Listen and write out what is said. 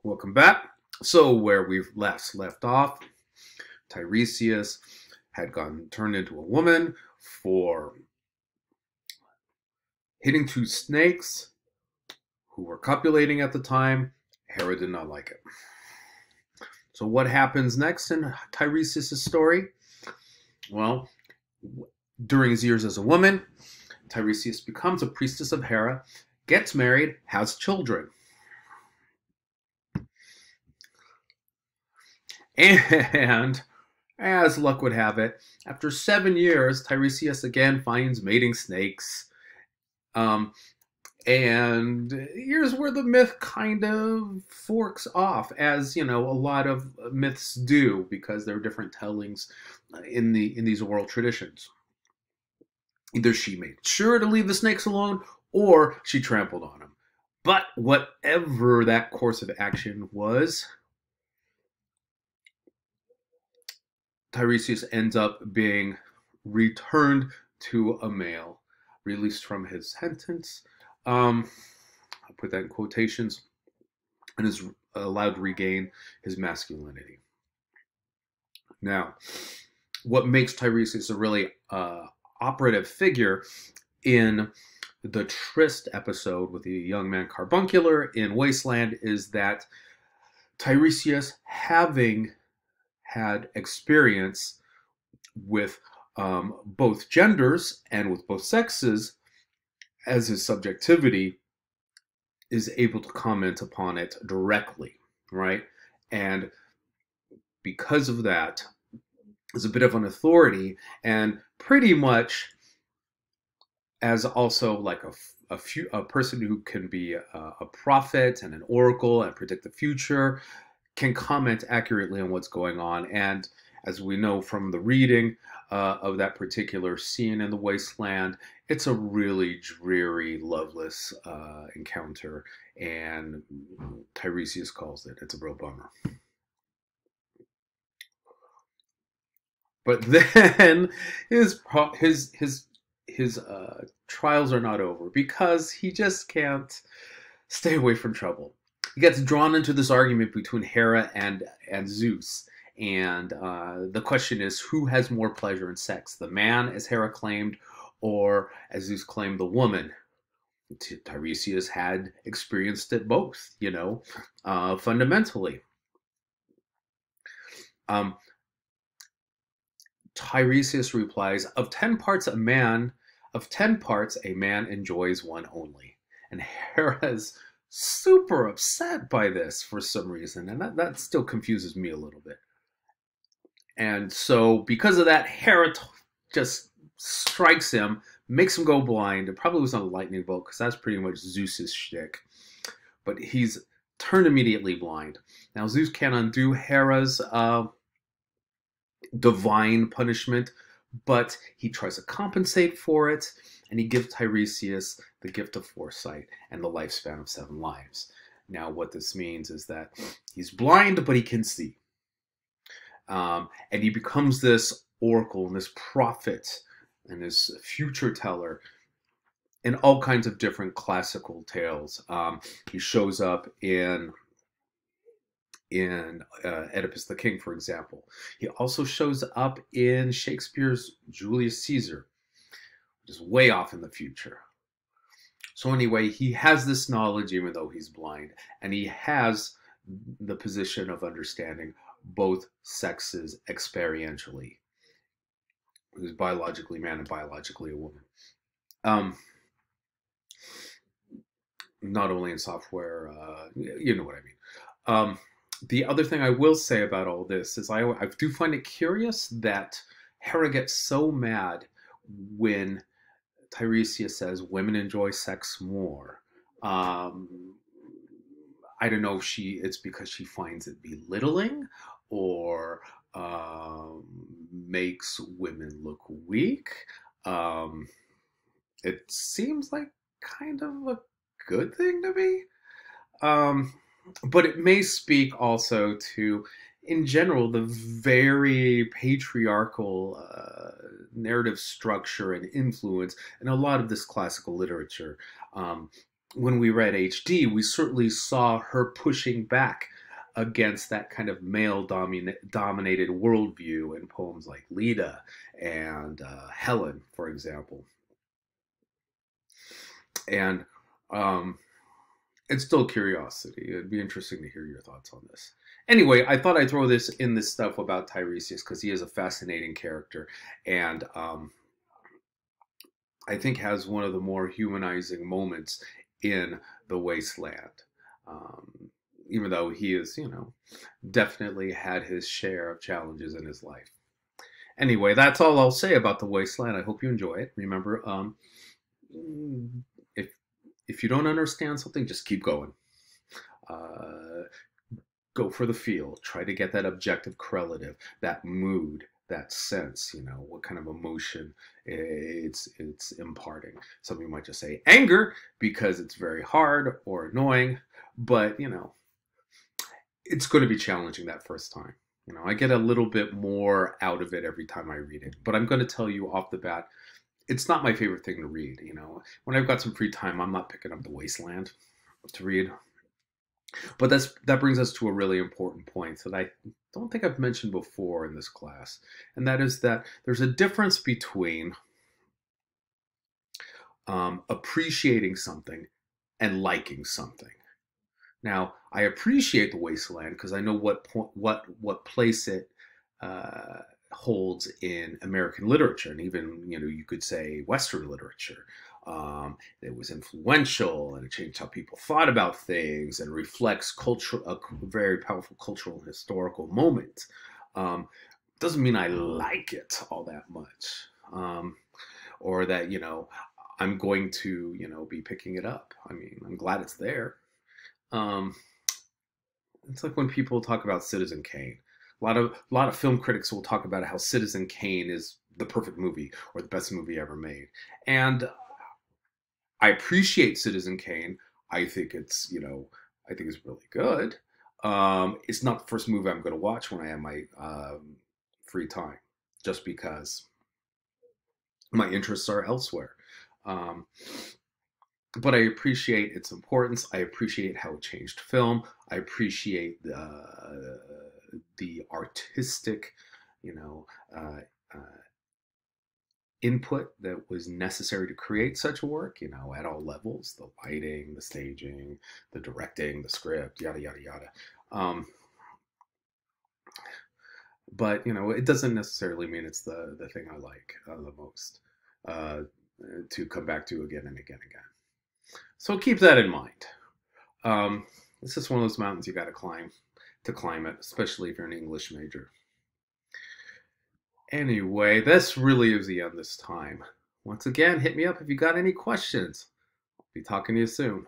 Welcome back. So where we've left off, Tiresias had turned into a woman for hitting two snakes who were copulating at the time. Hera did not like it. So what happens next in Tiresias' story? Well, during his years as a woman, Tiresias becomes a priestess of Hera, gets married, has children. And as luck would have it, after 7 years, Tiresias again finds mating snakes. And here's where the myth kind of forks off, as you know, a lot of myths do, because there are different tellings in these oral traditions. Either she made sure to leave the snakes alone, or she trampled on them. But whatever that course of action was, Tiresias ends up being returned to a male, released from his sentence. I'll put that in quotations, and is allowed to regain his masculinity. Now, what makes Tiresias a really operative figure in the tryst episode with the young man Carbuncular in Wasteland is that Tiresias, having had experience with both genders and with both sexes as his subjectivity, is able to comment upon it directly, right? And because of that, is a bit of an authority, and pretty much as also like a person who can be a prophet and an oracle and predict the future, can comment accurately on what's going on. And as we know from the reading of that particular scene in the Wasteland, it's a really dreary, loveless encounter, and Tiresias calls it. It's a real bummer. But then his trials are not over, because he just can't stay away from trouble. He gets drawn into this argument between Hera and Zeus. And the question is, who has more pleasure in sex? The man, as Hera claimed, or as Zeus claimed, the woman? Tiresias had experienced it both, fundamentally. Tiresias replies, of 10 parts a man enjoys one only. And Hera's super upset by this for some reason, and that still confuses me a little bit. And so because of that, Hera just strikes him, makes him go blind. It probably was not a lightning bolt, because that's pretty much Zeus's shtick. But he's turned immediately blind. Now Zeus can't undo Hera's divine punishment, but he tries to compensate for it, and he gives Tiresias the gift of foresight and the lifespan of 7 lives. Now, what this means is that he's blind, but he can see. And he becomes this oracle and this prophet and this future teller in all kinds of different classical tales. He shows up in Oedipus the King, for example. He also shows up in Shakespeare's Julius Caesar, which is way off in the future. So anyway, he has this knowledge even though he's blind, and he has the position of understanding both sexes experientially. He's biologically man and biologically a woman. Not only in software, you know what I mean. The other thing I will say about all this is I do find it curious that Hera gets so mad when Tiresias says women enjoy sex more. I don't know if it's because she finds it belittling, or makes women look weak. It seems like kind of a good thing to me. But it may speak also to, in general, the very patriarchal narrative structure and influence in a lot of this classical literature. when we read HD, we certainly saw her pushing back against that kind of male dominated worldview in poems like Leda and Helen, for example. And um, it's still curiosity. It'd be interesting to hear your thoughts on this. Anyway, I thought I'd throw this in this stuff about Tiresias because he is a fascinating character, and I think has one of the more humanizing moments in The Wasteland. Um, Even though he is, definitely had his share of challenges in his life. Anyway, that's all I'll say about The Wasteland. I hope you enjoy it. Remember, if if you don't understand something, just keep going. Uh, go for the feel. Try to get that objective correlative, that mood, that sense. What kind of emotion it's imparting. Some people might just say anger because it's very hard or annoying, but it's going to be challenging that first time. I get a little bit more out of it every time I read it, but I'm going to tell you off the bat, it's not my favorite thing to read. When I've got some free time, I'm not picking up The Wasteland to read. But that brings us to a really important point that I don't think I've mentioned before in this class, and that is that there's a difference between appreciating something and liking something. Now, I appreciate The Wasteland because I know what place it holds in American literature, and even you could say Western literature. It was influential, and it changed how people thought about things, and reflects a very powerful cultural and historical moment. Doesn't mean I like it all that much, or that I'm going to be picking it up. I mean, I'm glad it's there. Um, it's like when people talk about Citizen Kane. A lot of film critics will talk about how Citizen Kane is the perfect movie or the best movie ever made. And I appreciate Citizen Kane. I think it's really good. It's not the first movie I'm going to watch when I have my free time, just because my interests are elsewhere. Um, but I appreciate its importance. I appreciate how it changed film. I appreciate the artistic, you know, uh, uh, input that was necessary to create such a work. At all levels: the lighting, the staging, the directing, the script, yada yada yada. But it doesn't necessarily mean it's the thing I like the most uh, to come back to again and again and again. So keep that in mind. It's just one of those mountains you got to climb it, especially if you're an English major. Anyway, this really is the end this time. Once again, hit me up if you got any questions. I'll be talking to you soon.